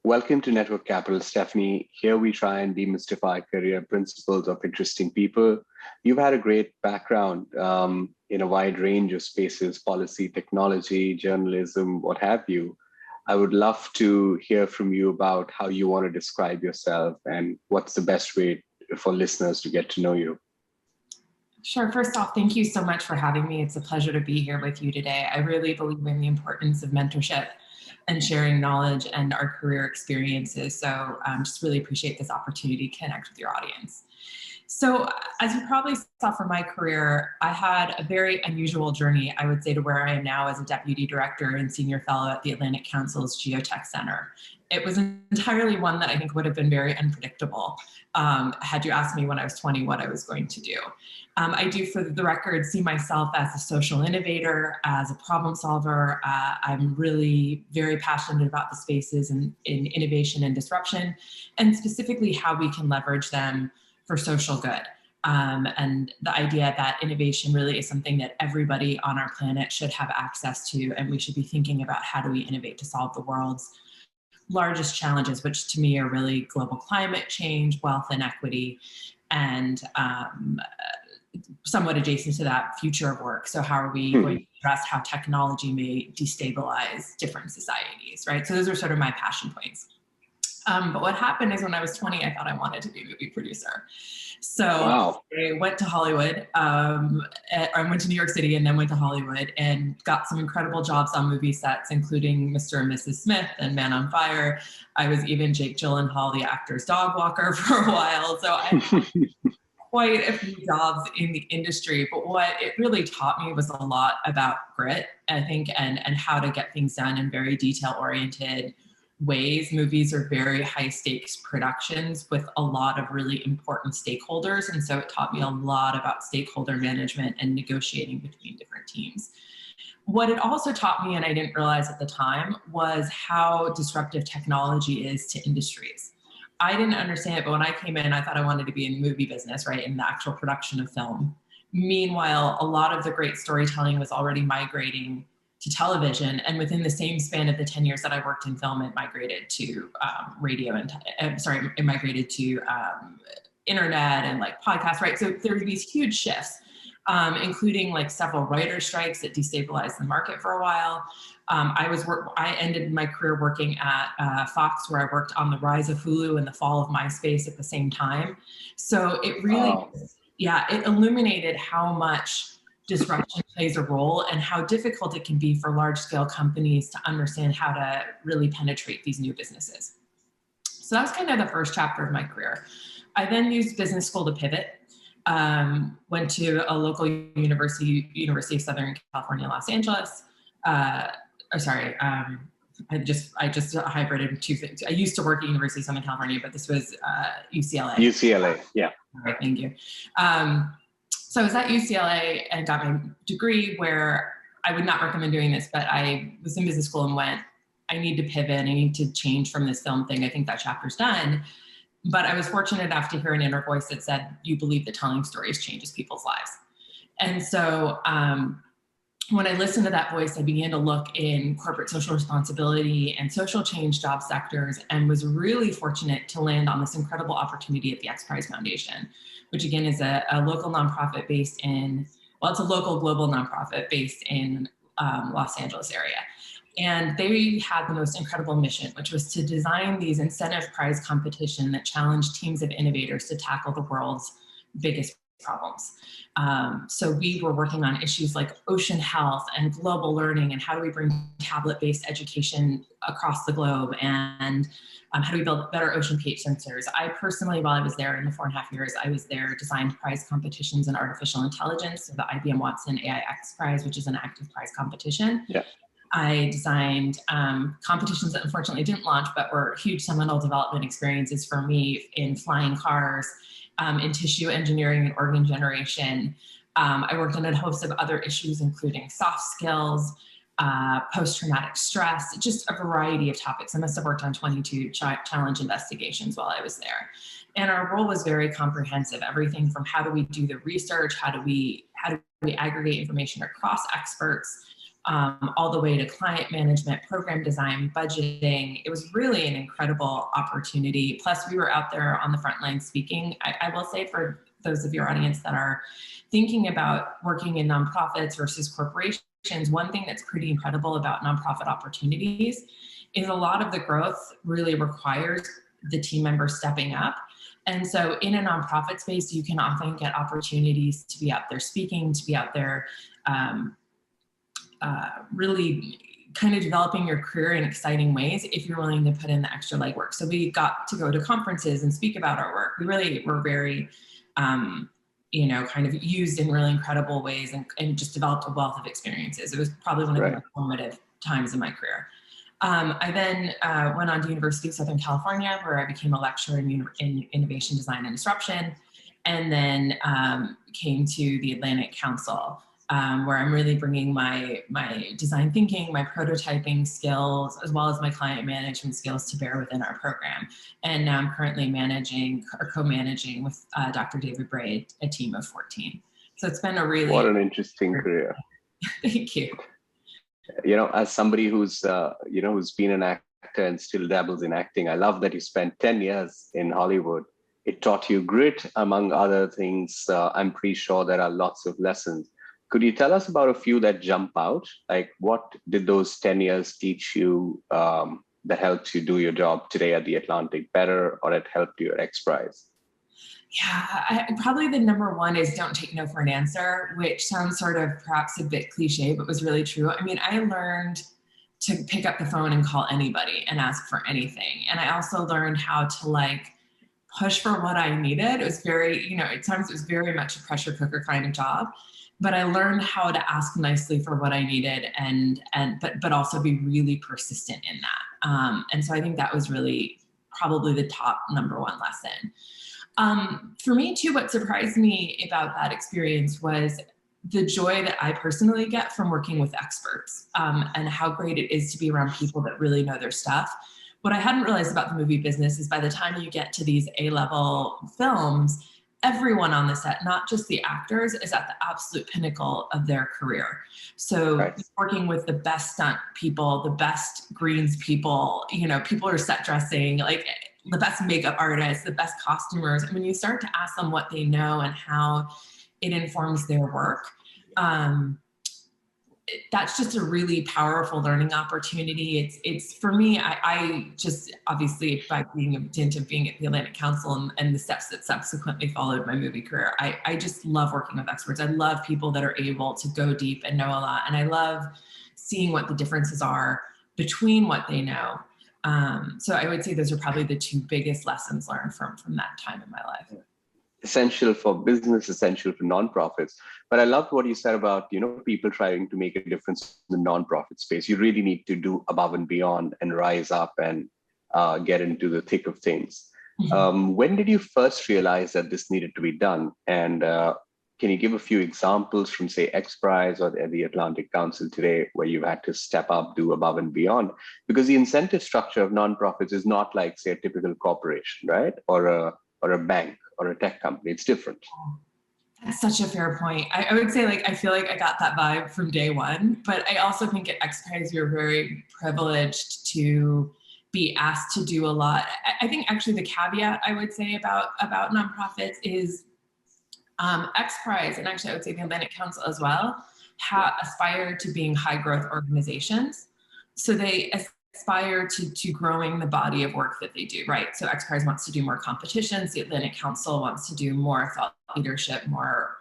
Welcome to Network Capital, Stephanie. Here we try and demystify career principles of interesting people. You've had a great background in a wide range of spaces, policy, technology, journalism, what have you. I would love to hear from you about how you want to describe yourself and what's the best way for listeners to get to know you. Sure. First off, thank you so much for having me. It's a pleasure to be here with you today. I really believe in the importance of mentorship and sharing knowledge and our career experiences. So just really appreciate this opportunity to connect with your audience. So as you probably saw from my career, I had a very unusual journey, I would say, to where I am now as a deputy director and senior fellow at the Atlantic Council's Geotech Center. It was entirely one that I think would have been very unpredictable had you asked me when I was 20 what I was going to do. I do, for the record, see myself as a social innovator, as a problem solver. I'm really very passionate about the spaces in innovation and disruption, and specifically how we can leverage them for social good. And the idea that innovation really is something that everybody on our planet should have access to, and we should be thinking about how do we innovate to solve the world's largest challenges, which to me are really global climate change, wealth inequity, and somewhat adjacent to that, future of work. So how are we going to address how technology may destabilize different societies, right? So those are sort of my passion points. But what happened is when I was 20, I thought I wanted to be a movie producer. So I went to Hollywood, I went to New York City and then went to Hollywood and got some incredible jobs on movie sets, including Mr. and Mrs. Smith and Man on Fire. I was even Jake Gyllenhaal, the actor's dog walker, for a while. So I had quite a few jobs in the industry, but what it really taught me was a lot about grit, I think, and how to get things done in very detail-oriented ways. Movies are very high stakes productions with a lot of really important stakeholders. And so it taught me a lot about stakeholder management and negotiating between different teams. What it also taught me, and I didn't realize at the time, was how disruptive technology is to industries. I didn't understand it, but when I came in, I thought I wanted to be in the movie business, right, in the actual production of film. Meanwhile, a lot of the great storytelling was already migrating to television, and within the same span of the 10 years that I worked in film, it migrated to radio and it migrated to internet and like podcasts, right? So there were these huge shifts, including like several writer strikes that destabilized the market for a while. I ended my career working at Fox, where I worked on the rise of Hulu and the fall of MySpace at the same time. So it really, it illuminated how much disruption plays a role and how difficult it can be for large-scale companies to understand how to really penetrate these new businesses. So that was kind of the first chapter of my career. I then used business school to pivot. Went to a local university, University of Southern California, Los Angeles. I just hybrided two things. I used to work at University of Southern California, but this was UCLA. UCLA, yeah. All right, thank you. So I was at UCLA and got my degree, where I would not recommend doing this, but I was in business school and went, I need to pivot. I need to change from this film thing. I think that chapter's done. But I was fortunate enough to hear an inner voice that said, you believe that telling stories changes people's lives. And so when I listened to that voice, I began to look in corporate social responsibility and social change job sectors, and was really fortunate to land on this incredible opportunity at the XPRIZE Foundation, which again is a local nonprofit based in, well, it's a local global nonprofit based in Los Angeles area. And they had the most incredible mission, which was to design these incentive prize competition that challenged teams of innovators to tackle the world's biggest problems. So we were working on issues like ocean health and global learning, and how do we bring tablet-based education across the globe, and how do we build better ocean pH sensors. I personally, while I was there in the 4.5 years I was there, designed prize competitions in artificial intelligence, so the IBM Watson AI XPRIZE, which is an active prize competition. Yeah. I designed competitions that unfortunately didn't launch, but were huge seminal development experiences for me in flying cars, in tissue engineering and organ generation. I worked on a host of other issues, including soft skills, post-traumatic stress, just a variety of topics. I must have worked on 22 challenge investigations while I was there. And our role was very comprehensive, everything from how do we do the research, how do we aggregate information across experts, all the way to client management, program design, budgeting. It was really an incredible opportunity. Plus, we were out there on the front line speaking. I will say, for those of your audience that are thinking about working in nonprofits versus corporations, one thing that's pretty incredible about nonprofit opportunities is a lot of the growth really requires the team members stepping up. And so in a nonprofit space, you can often get opportunities to be out there speaking, to be out there really kind of developing your career in exciting ways if you're willing to put in the extra legwork. So we got to go to conferences and speak about our work. We really were very, you know, kind of used in really incredible ways and just developed a wealth of experiences. It was probably one of the most formative times in my career. I then went on to University of Southern California, where I became a lecturer in innovation, design, and disruption, and then came to the Atlantic Council, where I'm really bringing my design thinking, my prototyping skills, as well as my client management skills to bear within our program. And now I'm currently managing or co-managing with Dr. David Bray, a team of 14. So it's been a really— What an interesting career. Thank you. You know, as somebody who's, you know, who's been an actor and still dabbles in acting, I love that you spent 10 years in Hollywood. It taught you grit, among other things. I'm pretty sure there are lots of lessons. Could you tell us about a few that jump out? Like, what did those 10 years teach you that helped you do your job today at the Atlantic better, or it helped you at XPRIZE? Yeah, probably the number one is don't take no for an answer, which sounds sort of perhaps a bit cliche, but was really true. I mean, I learned to pick up the phone and call anybody and ask for anything. And I also learned how to like push for what I needed. It was very, you know, at times it was very much a pressure cooker kind of job, but I learned how to ask nicely for what I needed but also be really persistent in that. And so I think that was really probably the top number one lesson. For me too, what surprised me about that experience was the joy that I personally get from working with experts, and how great it is to be around people that really know their stuff. What I hadn't realized about the movie business is by the time you get to these A-level films, everyone on the set, not just the actors, is at the absolute pinnacle of their career. So working with the best stunt people, the best greens people, you know, people who are set dressing, like the best makeup artists, the best costumers. And when you start to ask them what they know and how it informs their work, that's just a really powerful learning opportunity. It's for me, I just obviously by being a dint of being at the Atlantic Council and the steps that subsequently followed my movie career, I just love working with experts. I love people that are able to go deep and know a lot. And I love seeing what the differences are between what they know. So I would say those are probably the two biggest lessons learned from that time in my life. Essential for business, essential for nonprofits. But I loved what you said about, you know, people trying to make a difference in the nonprofit space. You really need to do above and beyond and rise up and get into the thick of things. Mm-hmm. When did you first realize that this needed to be done? And can you give a few examples from, say, XPRIZE or the Atlantic Council today where you've had to step up, do above and beyond? Because the incentive structure of nonprofits is not like, say, a typical corporation, right? Or a bank or a tech company. It's different. That's such a fair point. I would say, like, I feel like I got that vibe from day one, but I also think at XPRIZE, we're very privileged to be asked to do a lot. I think actually the caveat I would say about nonprofits is XPRIZE, and actually I would say the Atlantic Council as well, aspire to being high growth organizations. So they aspire to growing the body of work that they do, right? So XPRIZE wants to do more competitions. The Atlantic Council wants to do more thought leadership, more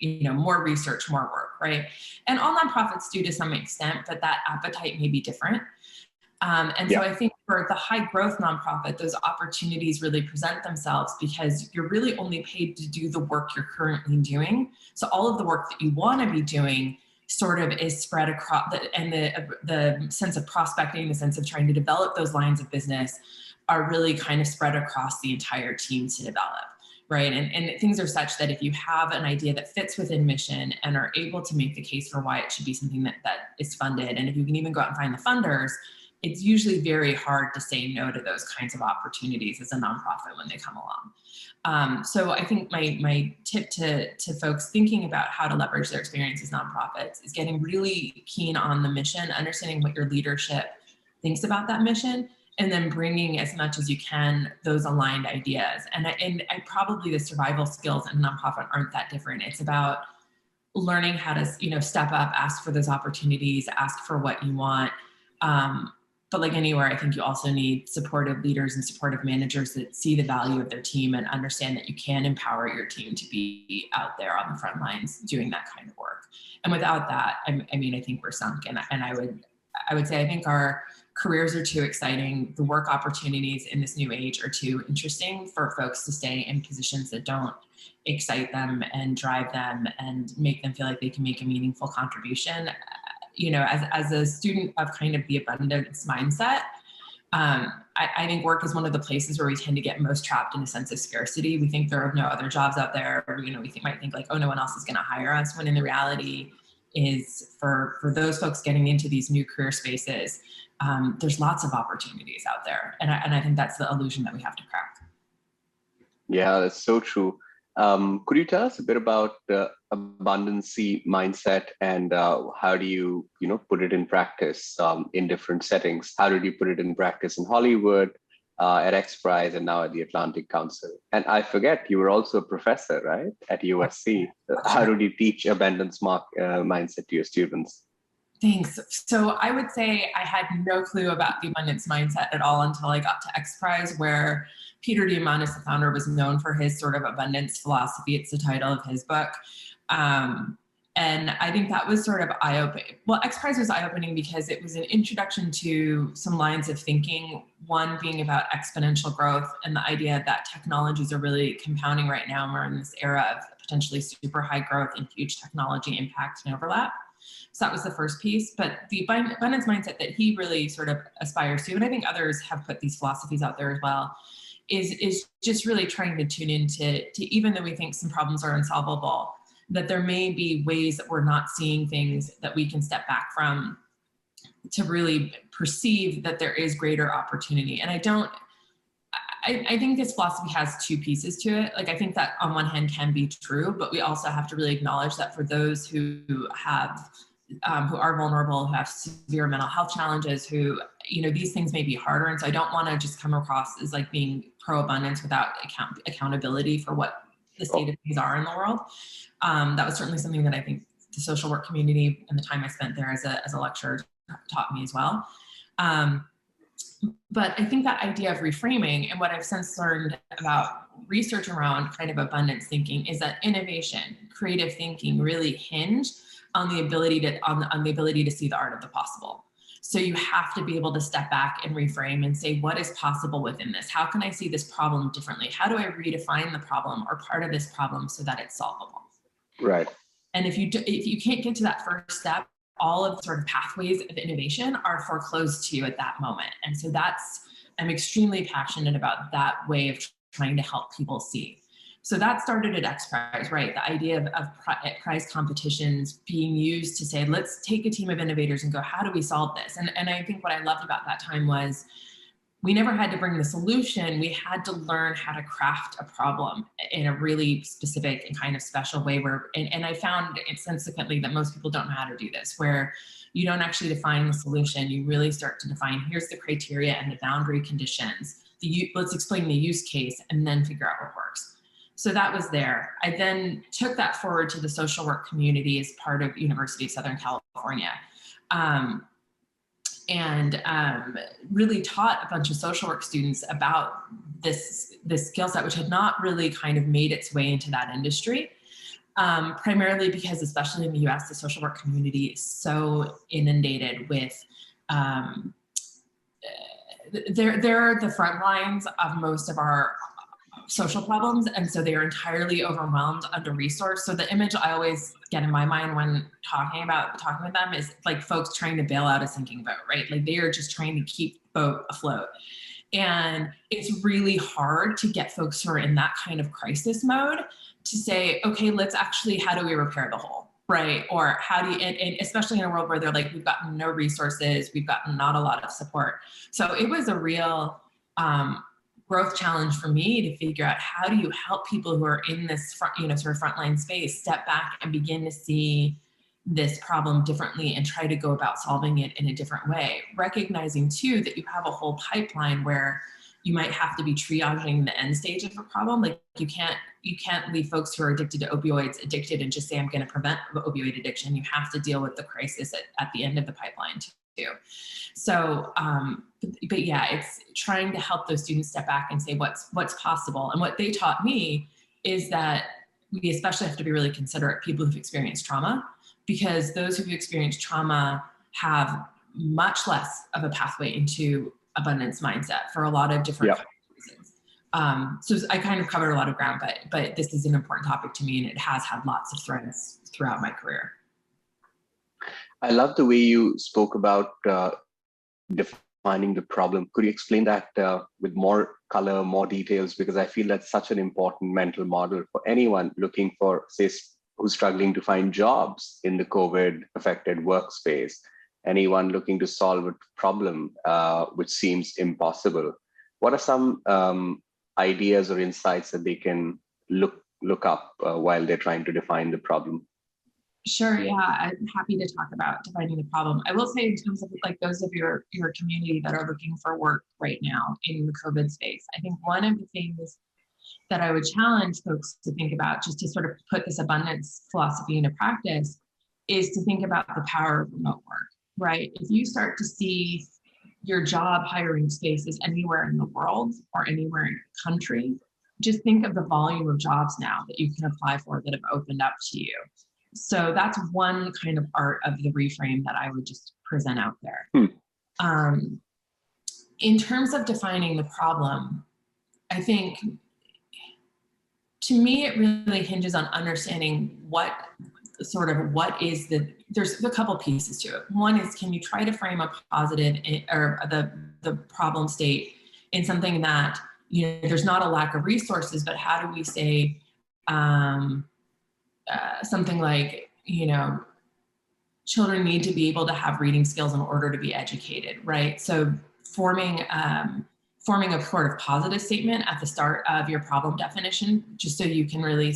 research, more work, right? And all nonprofits do to some extent, but that appetite may be different. So I think for the high growth nonprofit, those opportunities really present themselves because you're really only paid to do the work you're currently doing. So all of the work that you want to be doing sort of is spread across, and the sense of prospecting, the sense of trying to develop those lines of business are really kind of spread across the entire team to develop, right? And things are such that if you have an idea that fits within mission and are able to make the case for why it should be something that is funded, and if you can even go out and find the funders, it's usually very hard to say no to those kinds of opportunities as a nonprofit when they come along. So I think my tip to folks thinking about how to leverage their experience as nonprofits is getting really keen on the mission, understanding what your leadership thinks about that mission, and then bringing as much as you can those aligned ideas. And I probably the survival skills in a nonprofit aren't that different. It's about learning how to, step up, ask for those opportunities, ask for what you want. But like anywhere, I think you also need supportive leaders and supportive managers that see the value of their team and understand that you can empower your team to be out there on the front lines doing that kind of work. And without that, I think we're sunk. And I would say, I think our careers are too exciting. The work opportunities in this new age are too interesting for folks to stay in positions that don't excite them and drive them and make them feel like they can make a meaningful contribution. As a student of kind of the abundance mindset, I think work is one of the places where we tend to get most trapped in a sense of scarcity. We think there are no other jobs out there. We might think like, oh, no one else is going to hire us, when in the reality is for those folks getting into these new career spaces, there's lots of opportunities out there. And I think that's the illusion that we have to crack. Yeah, that's so true. Could you tell us a bit about the abundancy mindset and how do you, put it in practice in different settings? How did you put it in practice in Hollywood, at XPRIZE, and now at the Atlantic Council? And I forget, you were also a professor, right, at USC. How did you teach abundance mindset to your students? Thanks. So I would say I had no clue about the abundance mindset at all until I got to XPRIZE, where Peter Diamandis, the founder, was known for his sort of abundance philosophy. It's the title of his book. And I think that was sort of eye-opening. Well, XPRIZE was eye-opening because it was an introduction to some lines of thinking, one being about exponential growth and the idea that technologies are really compounding right now. And we're in this era of potentially super high growth and huge technology impact and overlap. So that was the first piece. But the abundance mindset that he really sort of aspires to, and I think others have put these philosophies out there as well, is just really trying to tune into even though we think some problems are unsolvable, that there may be ways that we're not seeing things that we can step back from to really perceive that there is greater opportunity. And I think this philosophy has two pieces to it. Like, I think that on one hand can be true, but we also have to really acknowledge that for those who are vulnerable, who have severe mental health challenges, who, these things may be harder. And so I don't want to just come across as like being pro-abundance without accountability for what the state of things are in the world. That was certainly something that I think the social work community and the time I spent there as a lecturer taught me as well. But I think that idea of reframing, and what I've since learned about research around kind of abundance thinking, is that innovation, creative thinking really hinge on the ability to see the art of the possible. So you have to be able to step back and reframe and say, what is possible within this? How can I see this problem differently? How do I redefine the problem or part of this problem so that it's solvable? Right. And if you can't get to that first step, all of the sort of pathways of innovation are foreclosed to you at that moment. And so I'm extremely passionate about that way of trying to help people see. So that started at XPRIZE, right? The idea of prize competitions being used to say, let's take a team of innovators and go, how do we solve this? And I think what I loved about that time was we never had to bring the solution. We had to learn how to craft a problem in a really specific and kind of special way and I found subsequently that most people don't know how to do this, where you don't actually define the solution. You really start to define, here's the criteria and the boundary conditions. Let's explain the use case and then figure out what works. So that was there. I then took that forward to the social work community as part of University of Southern California. And really taught a bunch of social work students about this skill set, which had not really kind of made its way into that industry, primarily because, especially in the US, the social work community is so inundated with, they're the front lines of most of our social problems, and so they are entirely overwhelmed, under-resourced. So the image I always get in my mind when talking with them is like folks trying to bail out a sinking boat, right? Like they are just trying to keep the boat afloat. And it's really hard to get folks who are in that kind of crisis mode to say, okay, let's actually, how do we repair the hole? right? Or how do you, and especially in a world where they're like, we've gotten no resources, we've gotten not a lot of support. So it was a real growth challenge for me to figure out, how do you help people who are in this front, sort of frontline space step back and begin to see this problem differently and try to go about solving it in a different way, recognizing too that you have a whole pipeline where you might have to be triaging the end stage of a problem. Like you can't leave folks who are addicted to opioids addicted and just say, I'm going to prevent opioid addiction. You have to deal with the crisis at the end of the pipeline too. So, but yeah, it's trying to help those students step back and say what's possible. And what they taught me is that we especially have to be really considerate people who've experienced trauma, because those who've experienced trauma have much less of a pathway into abundance mindset for a lot of different reasons. So I kind of covered a lot of ground, but this is an important topic to me, and it has had lots of threads throughout my career. I love the way you spoke about defining the problem. Could you explain that with more color, more details? Because I feel that's such an important mental model for anyone looking for, say, who's struggling to find jobs in the COVID-affected workspace, anyone looking to solve a problem which seems impossible. What are some ideas or insights that they can look up while they're trying to define the problem? Sure, yeah, I'm happy to talk about defining the problem. I will say, in terms of like those of your community that are looking for work right now in the COVID space, I think one of the things that I would challenge folks to think about, just to sort of put this abundance philosophy into practice, is to think about the power of remote work, right? If you start to see your job hiring spaces anywhere in the world or anywhere in the country, just think of the volume of jobs now that you can apply for that have opened up to you. So that's one kind of art of the reframe that I would just present out there. In terms of defining the problem, I think, to me, it really hinges on understanding there's a couple pieces to it. One is, can you try to frame a positive or the problem state in something that, there's not a lack of resources, but how do we say, something like, children need to be able to have reading skills in order to be educated, right? So forming a sort of positive statement at the start of your problem definition, just so you can really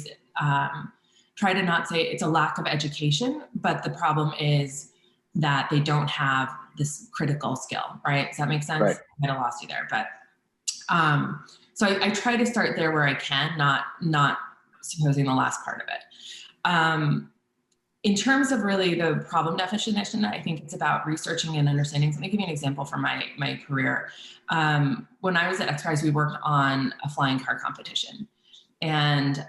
try to not say it's a lack of education, but the problem is that they don't have this critical skill, right? Does that make sense? Right. I might have lost you there, but so I try to start there where I can, not supposing the last part of it. In terms of really the problem definition, I think it's about researching and understanding. So let me give you an example from my career. When I was at XPRIZE, we worked on a flying car competition. And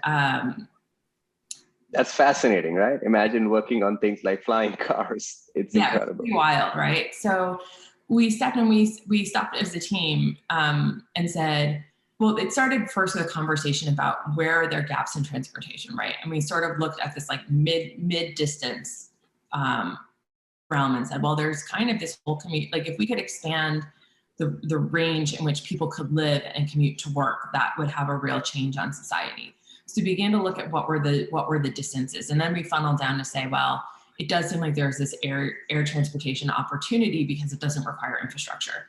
that's fascinating, right? Imagine working on things like flying cars. It's incredible. It's pretty wild, right? So we stopped as a team and said, well, it started first with a conversation about where are there gaps in transportation, right? And we sort of looked at this like mid-distance realm and said, well, there's kind of this whole commute, like if we could expand the range in which people could live and commute to work, that would have a real change on society. So we began to look at what were the distances. And then we funneled down to say, well, it does seem like there's this air transportation opportunity because it doesn't require infrastructure.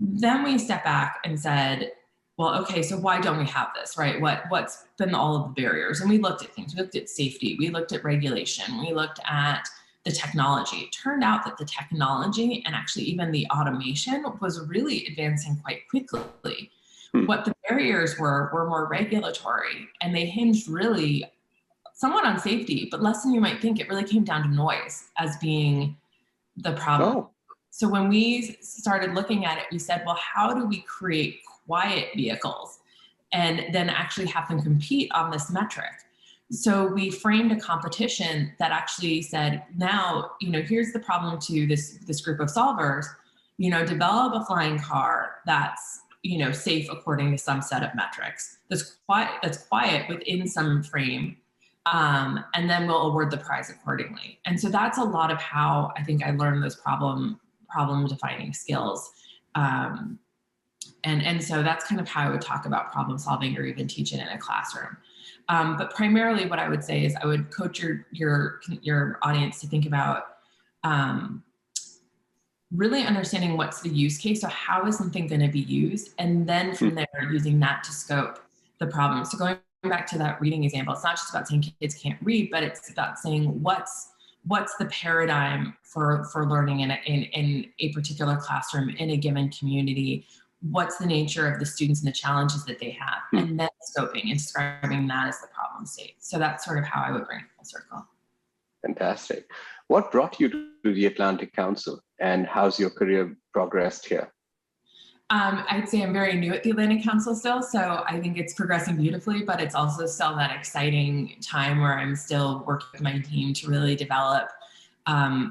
Then we stepped back and said, well, okay, so why don't we have this, right? What's been all of the barriers? And we looked at things. We looked at safety. We looked at regulation. We looked at the technology. It turned out that the technology and actually even the automation was really advancing quite quickly. What the barriers were more regulatory, and they hinged really somewhat on safety, but less than you might think. It really came down to noise as being the problem. Oh. So when we started looking at it, we said, well, how do we create quiet vehicles and then actually have them compete on this metric? So we framed a competition that actually said, now, here's the problem to this group of solvers, develop a flying car that's, safe according to some set of metrics, that's quiet within some frame, and then we'll award the prize accordingly. And so that's a lot of how I think I learned those problem defining skills. And so that's kind of how I would talk about problem solving or even teach it in a classroom. But primarily what I would say is I would coach your audience to think about really understanding what's the use case. So how is something going to be used? And then from there, using that to scope the problem. So going back to that reading example, it's not just about saying kids can't read, but it's about saying what's the paradigm for learning in a particular classroom in a given community. What's the nature of the students and the challenges that they have, and then scoping and describing that as the problem state. So that's sort of how I would bring it full circle. Fantastic. What brought you to the Atlantic Council, and how's your career progressed here? I'd say I'm very new at the Atlantic Council still, so I think it's progressing beautifully, but it's also still that exciting time where I'm still working with my team to really develop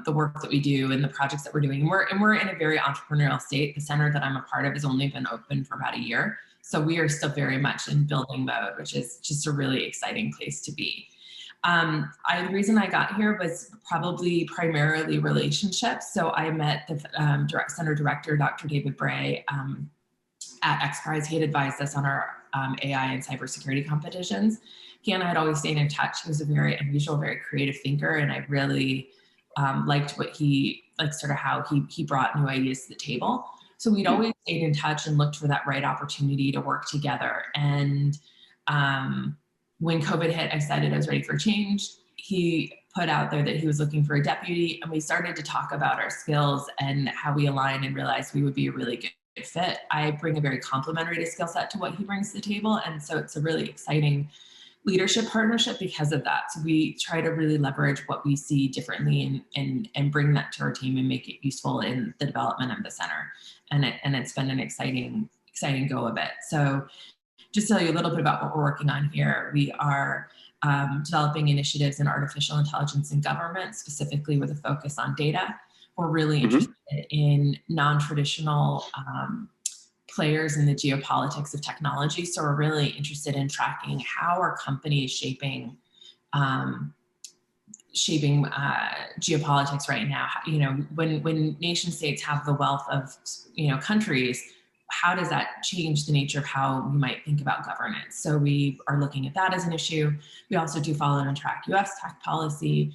the work that we do and the projects that we're doing. And we're in a very entrepreneurial state. The center that I'm a part of has only been open for about a year. So we are still very much in building mode, which is just a really exciting place to be. The reason I got here was probably primarily relationships. So I met the Center Director, Dr. David Bray, at XPRIZE. He had advised us on our AI and cybersecurity competitions. He and I had always stayed in touch. He was a very unusual, very creative thinker, and I really liked what sort of how he brought new ideas to the table. So we'd always stayed in touch and looked for that right opportunity to work together. And when COVID hit, I decided I was ready for change. He put out there that he was looking for a deputy, and we started to talk about our skills and how we align and realized we would be a really good fit. I bring a very complementary skill set to what he brings to the table. And so it's a really exciting leadership partnership because of that. So we try to really leverage what we see differently and bring that to our team and make it useful in the development of the center. And it's been an exciting go of it. So just to tell you a little bit about what we're working on here, we are developing initiatives in artificial intelligence in government, specifically with a focus on data. We're really interested in non-traditional players in the geopolitics of technology. So we're really interested in tracking how are companies shaping geopolitics right now. You know, when nation states have the wealth of countries, how does that change the nature of how we might think about governance? So we are looking at that as an issue. We also do follow and track US tech policy.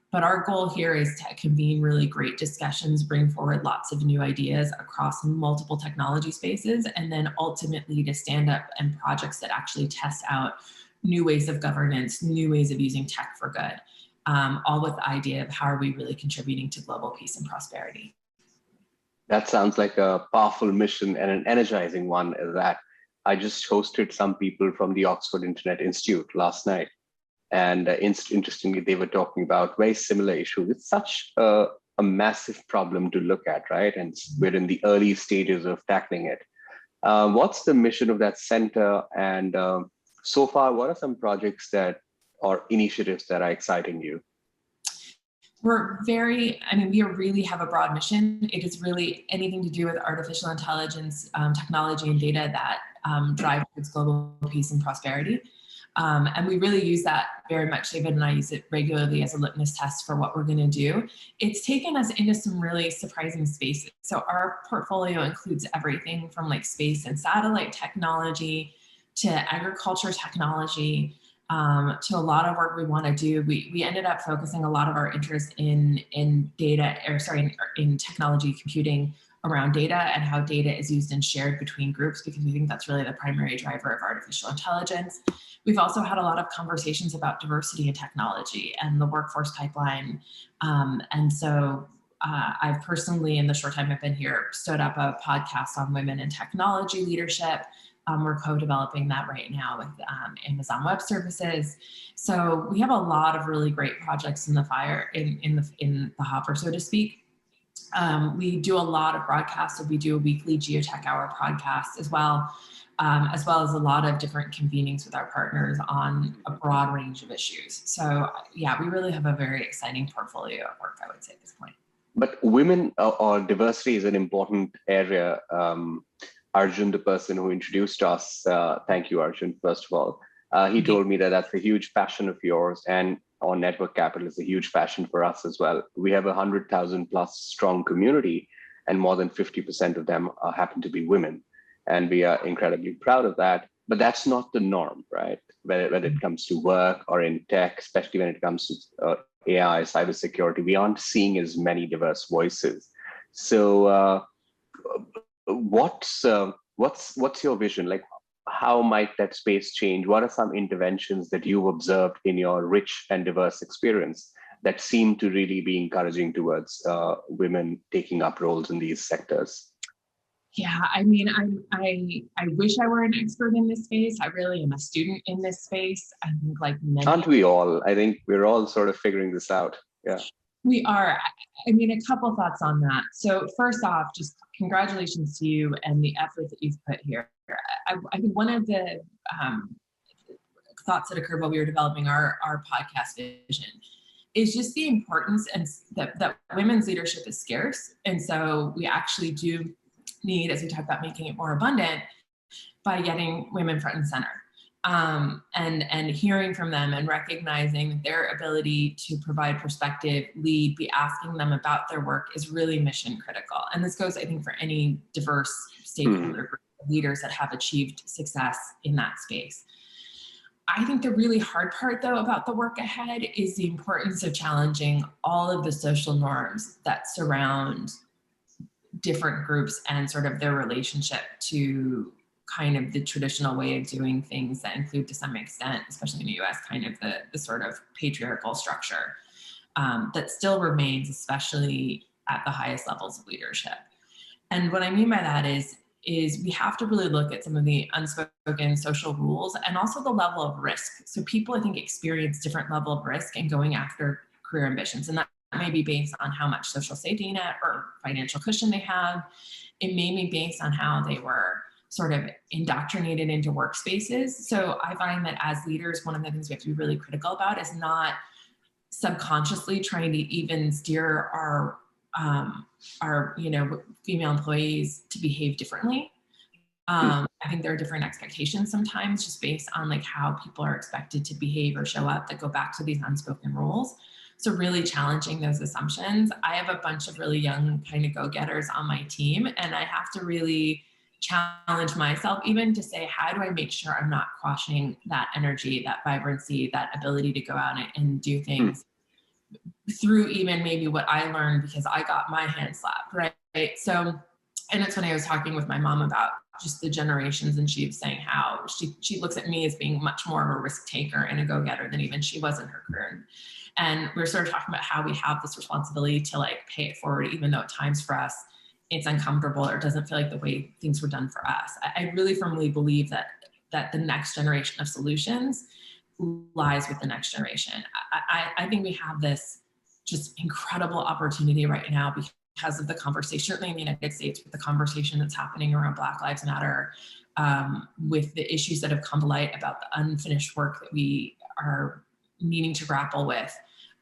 But our goal here is to convene really great discussions, bring forward lots of new ideas across multiple technology spaces, and then ultimately to stand up and projects that actually test out new ways of governance, new ways of using tech for good, all with the idea of how are we really contributing to global peace and prosperity. That sounds like a powerful mission and an energizing one. That I just hosted some people from the Oxford Internet Institute last night. And interestingly, they were talking about very similar issues. It's such a massive problem to look at, right? And we're in the early stages of tackling it. What's the mission of that center? And so far, what are some projects or initiatives that are exciting you? We really have a broad mission. It is really anything to do with artificial intelligence, technology, and data that drive towards global peace and prosperity. And we really use that very much. David and I use it regularly as a litmus test for what we're going to do. It's taken us into some really surprising spaces. So our portfolio includes everything from like space and satellite technology to agriculture technology, to a lot of work we want to do. We ended up focusing a lot of our interest in technology computing around data and how data is used and shared between groups, because we think that's really the primary driver of artificial intelligence. We've also had a lot of conversations about diversity in technology and the workforce pipeline. And so I've personally, in the short time I've been here, stood up a podcast on women in technology leadership. We're co-developing that right now with Amazon Web Services. So we have a lot of really great projects in the fire, in the hopper, so to speak. We do a lot of broadcasts. So we do a weekly Geotech Hour podcast as well as a lot of different convenings with our partners on a broad range of issues. So yeah, we really have a very exciting portfolio of work, I would say, at this point. But women or diversity is an important area. Arjun, the person who introduced us, thank you, Arjun, first of all. He told me that that's a huge passion of yours, and on Network Capital is a huge passion for us as well. We have 100,000 plus strong community, and more than 50% of them happen to be women. And we are incredibly proud of that. But that's not the norm, right? Whether it comes to work or in tech, especially when it comes to AI, cybersecurity, we aren't seeing as many diverse voices. So what's your vision? Like, how might that space change? What are some interventions that you've observed in your rich and diverse experience that seem to really be encouraging towards women taking up roles in these sectors? Yeah, I mean, I wish I were an expert in this space. I really am a student in this space. I think like many. Aren't we all? I think we're all sort of figuring this out. Yeah. We are. I mean, a couple thoughts on that. So first off, just congratulations to you and the effort that you've put here. I think one of the thoughts that occurred while we were developing our podcast vision is just the importance and that women's leadership is scarce. And so we actually do need, as we talk about making it more abundant, by getting women front and center. And hearing from them and recognizing their ability to provide perspective, lead, be asking them about their work is really mission critical. And this goes, I think, for any diverse stakeholder group of leaders that have achieved success in that space. I think the really hard part, though, about the work ahead is the importance of challenging all of the social norms that surround different groups and sort of their relationship to kind of the traditional way of doing things that include, to some extent, especially in the US, kind of the sort of patriarchal structure that still remains, especially at the highest levels of leadership. And what I mean by that is we have to really look at some of the unspoken social rules and also the level of risk. So people, I think, experience different level of risk in going after career ambitions. And that may be based on how much social safety net or financial cushion they have. It may be based on how they were sort of indoctrinated into workspaces. So I find that as leaders, one of the things we have to be really critical about is not subconsciously trying to even steer our female employees to behave differently. I think there are different expectations sometimes just based on like how people are expected to behave or show up that go back to these unspoken rules. So really challenging those assumptions. I have a bunch of really young kind of go-getters on my team, and I have to really challenge myself even to say, how do I make sure I'm not quashing that energy, that vibrancy, that ability to go out and do things through even maybe what I learned because I got my hand slapped, right? So, and it's when I was talking with my mom about just the generations, and she was saying how she looks at me as being much more of a risk taker and a go-getter than even she was in her career. And we were sort of talking about how we have this responsibility to like pay it forward, even though at times for us, it's uncomfortable or it doesn't feel like the way things were done for us. I really firmly believe that the next generation of solutions lies with the next generation. I think we have this just incredible opportunity right now because of the conversation, certainly in the United States, with the conversation that's happening around Black Lives Matter, with the issues that have come to light about the unfinished work that we are needing to grapple with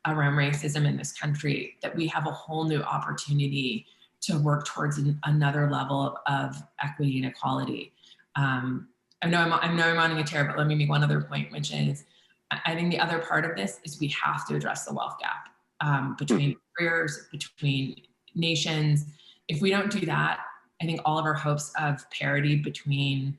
around racism in this country, that we have a whole new opportunity to work towards another level of equity and equality. I know I'm running a tear, but let me make one other point, which is I think the other part of this is we have to address the wealth gap between careers, between nations. If we don't do that, I think all of our hopes of parity between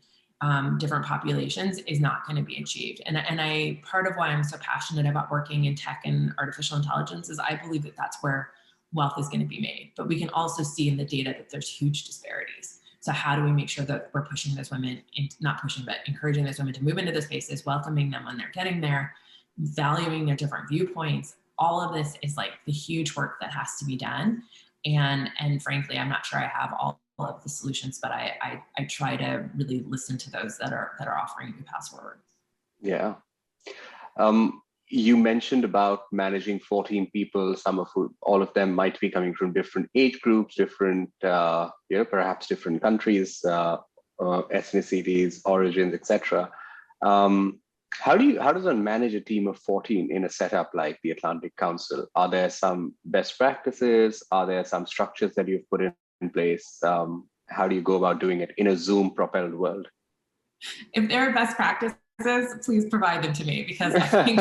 different populations is not going to be achieved. And part of why I'm so passionate about working in tech and artificial intelligence is I believe that that's where wealth is going to be made. But we can also see in the data that there's huge disparities. So how do we make sure that we're pushing those women, not pushing, but encouraging those women to move into the spaces, welcoming them when they're getting there, valuing their different viewpoints. All of this is like the huge work that has to be done. And frankly, I'm not sure I have all of the solutions, but I try to really listen to those that are offering new paths forward. Yeah. You mentioned about managing 14 people, all of them might be coming from different age groups, different, perhaps different countries, ethnicities, origins, etc. How does one manage a team of 14 in a setup like the Atlantic Council? Are there some best practices? Are there some structures that you've put in place? How do you go about doing it in a Zoom-propelled world? If there are best practices, please provide them to me, because I think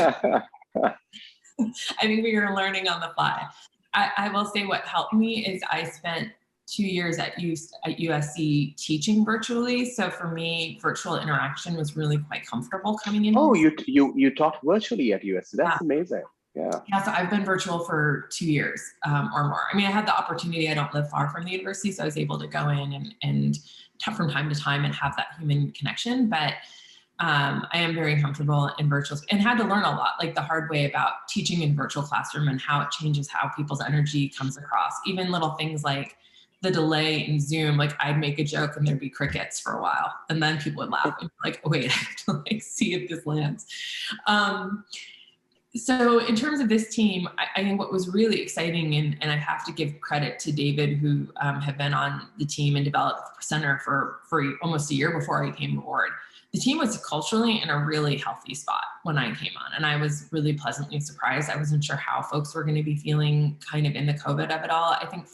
we are learning on the fly. I will say what helped me is I spent 2 years at USC teaching virtually. So for me, virtual interaction was really quite comfortable coming in. Oh, you taught virtually at USC. That's amazing. Yeah. Yeah, so I've been virtual for 2 years or more. I mean, I had the opportunity, I don't live far from the university, so I was able to go in and from time to time and have that human connection. But I am very comfortable in virtual and had to learn a lot, like the hard way about teaching in virtual classroom and how it changes how people's energy comes across. Even little things like the delay in Zoom, like I'd make a joke and there'd be crickets for a while. And then people would laugh and be like, oh, wait, I have to like see if this lands. So in terms of this team, I think what was really exciting, and I have to give credit to David, who had been on the team and developed the center for almost a year before I came aboard. The team was culturally in a really healthy spot when I came on, and I was really pleasantly surprised. I wasn't sure how folks were going to be feeling kind of in the COVID of it all. I think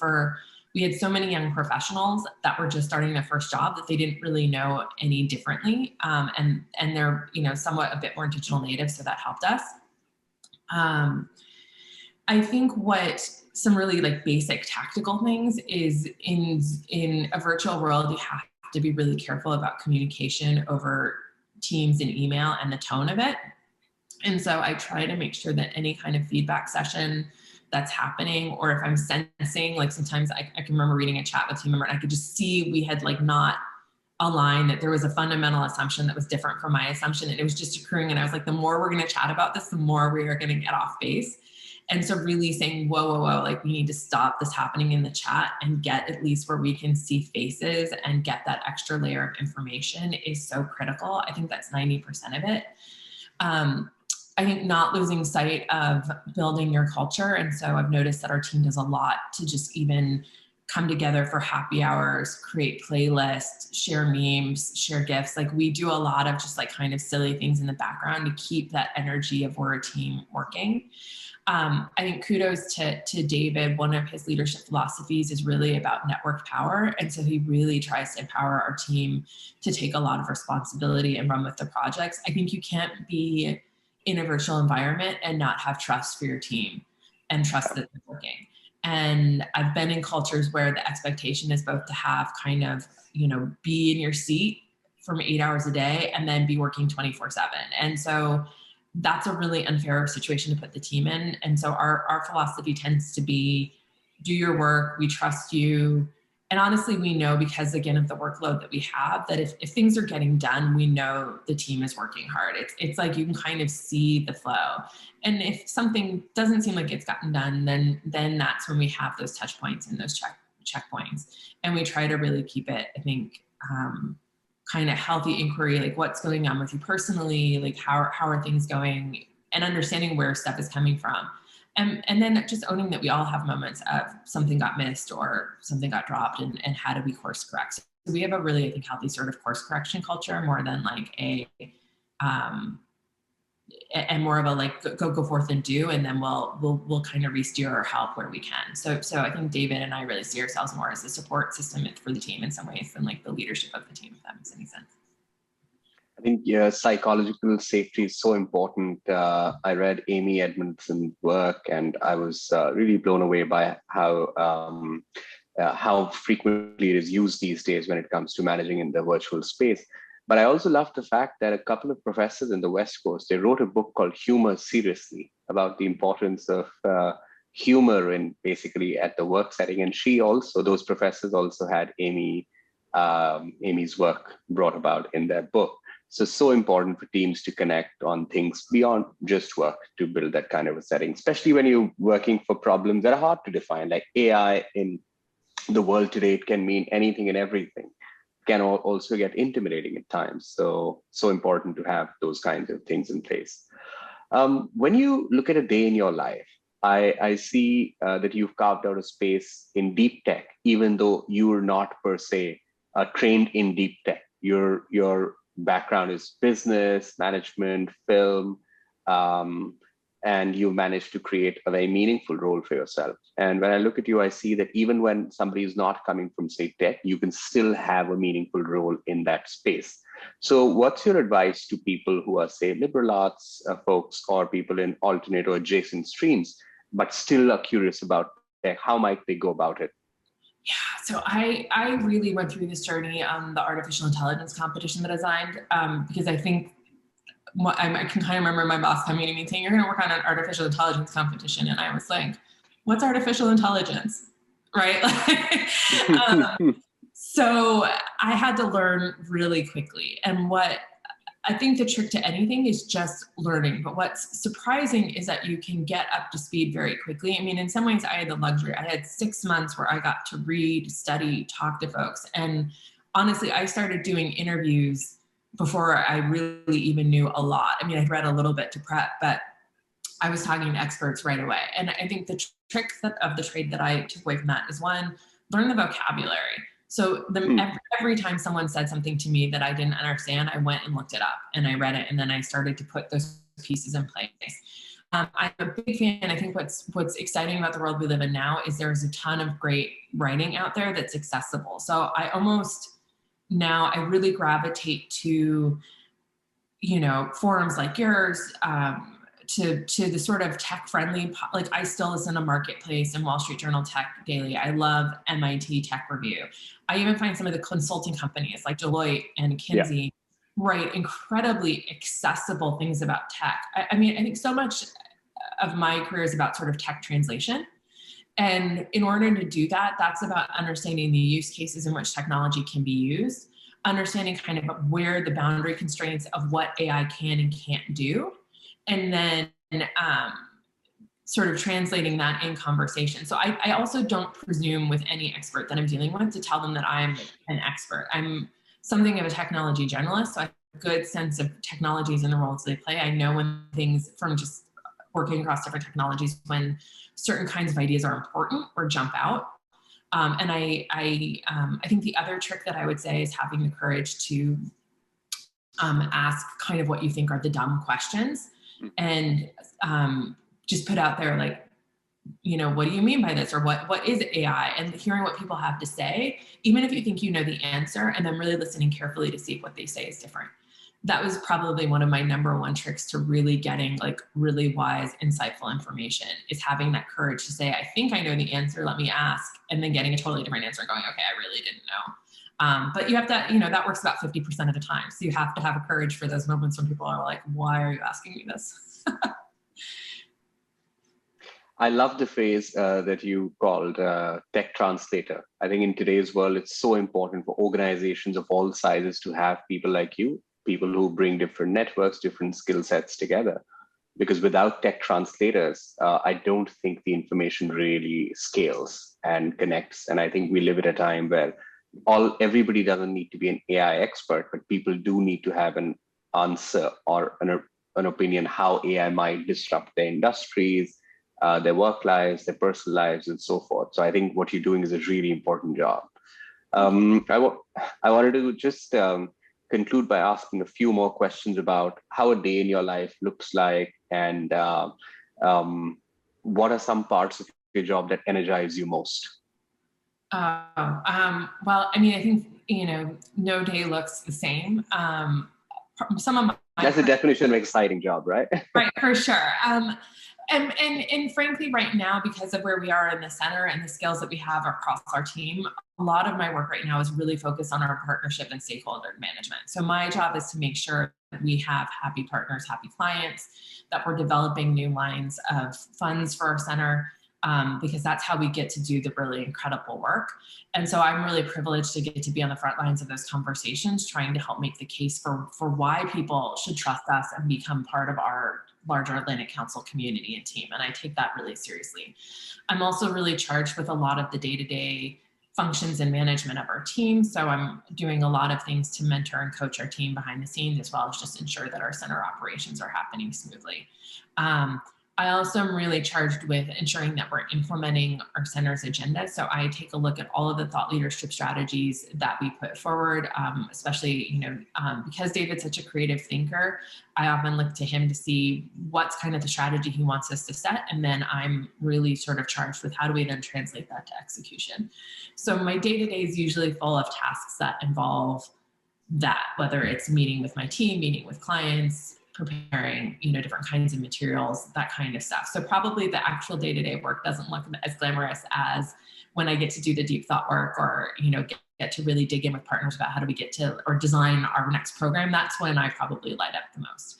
we had so many young professionals that were just starting their first job that they didn't really know any differently, and they're somewhat a bit more digital native, so that helped us. I think what some really like basic tactical things is in a virtual world, you have to be really careful about communication over Teams and email and the tone of it. And so I try to make sure that any kind of feedback session that's happening, or if I'm sensing, like sometimes I can remember reading a chat with a team member and I could just see we had like not aligned, that there was a fundamental assumption that was different from my assumption, and it was just occurring. And I was like, the more we're going to chat about this, the more we are going to get off base. And so really saying, whoa, like we need to stop this happening in the chat and get at least where we can see faces and get that extra layer of information is so critical. I think that's 90% of it. I think not losing sight of building your culture. And so I've noticed that our team does a lot to just even come together for happy hours, create playlists, share memes, share GIFs. Like we do a lot of just like kind of silly things in the background to keep that energy of we're a team working. I think kudos to David. One of his leadership philosophies is really about network power. And so he really tries to empower our team to take a lot of responsibility and run with the projects. I think you can't be in a virtual environment and not have trust for your team and trust that they're working. And I've been in cultures where the expectation is both to have kind of, be in your seat from 8 hours a day and then be working 24/7. And so that's a really unfair situation to put the team in. And so our philosophy tends to be, do your work, we trust you. And honestly, we know, because again of the workload that we have, that if things are getting done, we know the team is working hard. It's like you can kind of see the flow. And if something doesn't seem like it's gotten done, then that's when we have those touch points and those checkpoints. And we try to really keep it, I think, kind of healthy inquiry, like what's going on with you personally, like how are things going, and understanding where stuff is coming from. And then just owning that we all have moments of something got missed or something got dropped, and how do we course correct. So we have a really, I think, healthy sort of course correction culture, more than like and more of a like go forth and do, and then we'll kind of re-steer or help where we can. So I think David and I really see ourselves more as a support system for the team in some ways than like the leadership of the team, if that makes any sense. I think psychological safety is so important. I read Amy Edmondson's work, and I was really blown away by how frequently it is used these days when it comes to managing in the virtual space. But I also love the fact that a couple of professors in the West Coast, they wrote a book called Humor Seriously, about the importance of humor in basically at the work setting. And those professors also had Amy's work brought about in their book. So important for teams to connect on things beyond just work to build that kind of a setting, especially when you're working for problems that are hard to define, like AI in the world today. It can mean anything and everything. Can also get intimidating at times. So important to have those kinds of things in place. When you look at a day in your life, I see that you've carved out a space in deep tech, even though you are not per se trained in deep tech. Your background is business, management, film, and you managed to create a very meaningful role for yourself. And when I look at you, I see that even when somebody is not coming from, say, tech, you can still have a meaningful role in that space. So what's your advice to people who are, say, liberal arts folks, or people in alternate or adjacent streams, but still are curious about tech? How might they go about it? Yeah, so I really went through this journey on the artificial intelligence competition that I designed, because I think I can kind of remember my boss coming to me saying, "You're going to work on an artificial intelligence competition," and I was like, "What's artificial intelligence?" Right? So I had to learn really quickly, and what I think the trick to anything is just learning. But what's surprising is that you can get up to speed very quickly. I mean, in some ways, I had the luxury. I had 6 months where I got to read, study, talk to folks. And honestly, I started doing interviews before I really even knew a lot. I mean, I read a little bit to prep, but I was talking to experts right away. And I think the trick of the trade that I took away from that is, one, learn the vocabulary. So every time someone said something to me that I didn't understand, I went and looked it up and I read it, and then I started to put those pieces in place. I'm a big fan. I think what's exciting about the world we live in now is there's a ton of great writing out there that's accessible. So I really gravitate to, forums like yours, to the sort of tech friendly, like I still listen to Marketplace and Wall Street Journal Tech Daily. I love MIT Tech Review. I even find some of the consulting companies like Deloitte and McKinsey write incredibly accessible things about tech. I mean, I think so much of my career is about sort of tech translation. And in order to do that, that's about understanding the use cases in which technology can be used, understanding kind of where the boundary constraints of what AI can and can't do, and then sort of translating that in conversation. So I also don't presume with any expert that I'm dealing with to tell them that I'm an expert. I'm something of a technology generalist, so I have a good sense of technologies and the roles they play. I know when things, from just working across different technologies, when certain kinds of ideas are important or jump out. And I think the other trick that I would say is having the courage to ask kind of what you think are the dumb questions, and just put out there, like, what do you mean by this? Or what is AI? And hearing what people have to say, even if you think you know the answer, and then really listening carefully to see if what they say is different. That was probably one of my number one tricks to really getting like really wise, insightful information, is having that courage to say, I think I know the answer, let me ask, and then getting a totally different answer and going, okay, I really didn't know. But you have to, that works about 50% of the time. So you have to have a courage for those moments when people are like, why are you asking me this? I love the phrase that you called tech translator. I think in today's world, it's so important for organizations of all sizes to have people like you, people who bring different networks, different skill sets together. Because without tech translators, I don't think the information really scales and connects. And I think we live at a time where everybody doesn't need to be an AI expert, but people do need to have an answer or an opinion how AI might disrupt their industries, their work lives, their personal lives, and so forth. So I think what you're doing is a really important job. I wanted to just conclude by asking a few more questions about how a day in your life looks like, and what are some parts of your job that energize you most? Well, I mean, I think, no day looks the same. Some of my That's the definition of an exciting job, right? Right, for sure. And frankly, right now, because of where we are in the center and the skills that we have across our team, a lot of my work right now is really focused on our partnership and stakeholder management. So my job is to make sure that we have happy partners, happy clients, that we're developing new lines of funds for our center, because that's how we get to do the really incredible work. And so I'm really privileged to get to be on the front lines of those conversations, trying to help make the case for why people should trust us and become part of our larger Atlantic Council community and team. And I take that really seriously. I'm also really charged with a lot of the day-to-day functions and management of our team. So I'm doing a lot of things to mentor and coach our team behind the scenes, as well as just ensure that our center operations are happening smoothly. I also am really charged with ensuring that we're implementing our center's agenda. So I take a look at all of the thought leadership strategies that we put forward, especially, because David's such a creative thinker, I often look to him to see what's kind of the strategy he wants us to set. And then I'm really sort of charged with how do we then translate that to execution. So my day-to-day is usually full of tasks that involve that, whether it's meeting with my team, meeting with clients, preparing, different kinds of materials, that kind of stuff. So probably the actual day-to-day work doesn't look as glamorous as when I get to do the deep thought work, or, get to really dig in with partners about how do we get to, or design our next program. That's when I probably light up the most.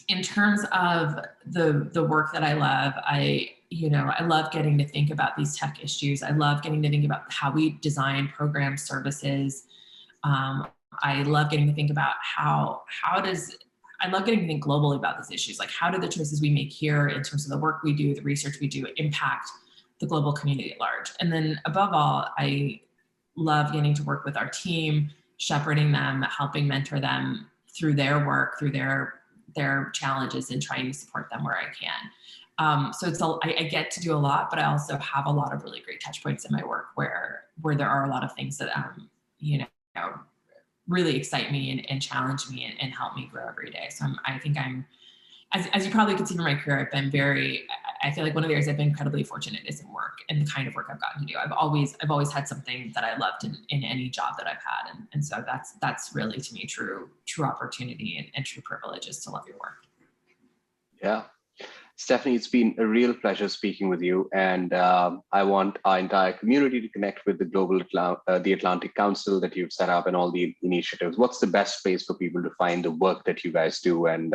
In terms of the work that I love, I love getting to think about these tech issues. I love getting to think about how we design program services. I love getting to think about I love getting to think globally about these issues. Like, how do the choices we make here in terms of the work we do, the research we do, impact the global community at large? And then above all, I love getting to work with our team, shepherding them, helping mentor them through their work, through their challenges, and trying to support them where I can. So I get to do a lot, but I also have a lot of really great touch points in my work where there are a lot of things that, really excite me and challenge me and help me grow every day. So I think as you probably can see from my career, I feel like one of the areas I've been incredibly fortunate is in work and the kind of work I've gotten to do. I've always had something that I loved in any job that I've had. And so that's really, to me, true opportunity and true privilege is to love your work. Yeah. Stephanie, it's been a real pleasure speaking with you. And I want our entire community to connect with the Atlantic Council that you've set up and all the initiatives. What's the best place for people to find the work that you guys do, and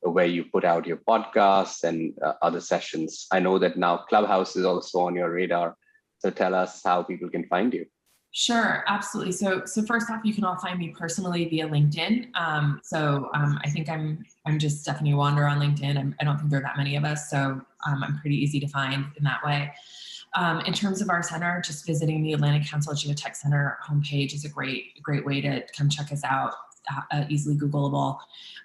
where you put out your podcasts and other sessions? I know that now Clubhouse is also on your radar. So tell us how people can find you. Sure, absolutely. So first off, you can all find me personally via LinkedIn. I think I'm just Stephanie Wander on LinkedIn. I don't think there are that many of us, so I'm pretty easy to find in that way. In terms of our center, just visiting the Atlantic Council Geotech Center homepage is a great way to come check us out, easily Googleable.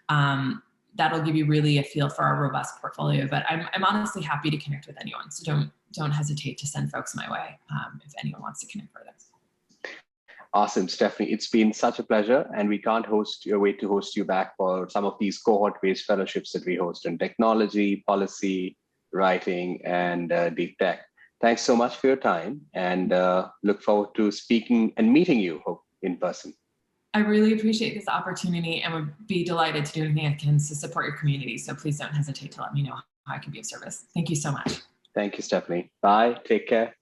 That'll give you really a feel for our robust portfolio, but I'm honestly happy to connect with anyone. So don't hesitate to send folks my way if anyone wants to connect further. Awesome, Stephanie. It's been such a pleasure, and we can't wait to host you back for some of these cohort-based fellowships that we host in technology, policy, writing, and deep tech. Thanks so much for your time, and look forward to speaking and meeting you in person. I really appreciate this opportunity and would be delighted to do anything I can to support your community. So please don't hesitate to let me know how I can be of service. Thank you so much. Thank you, Stephanie. Bye. Take care.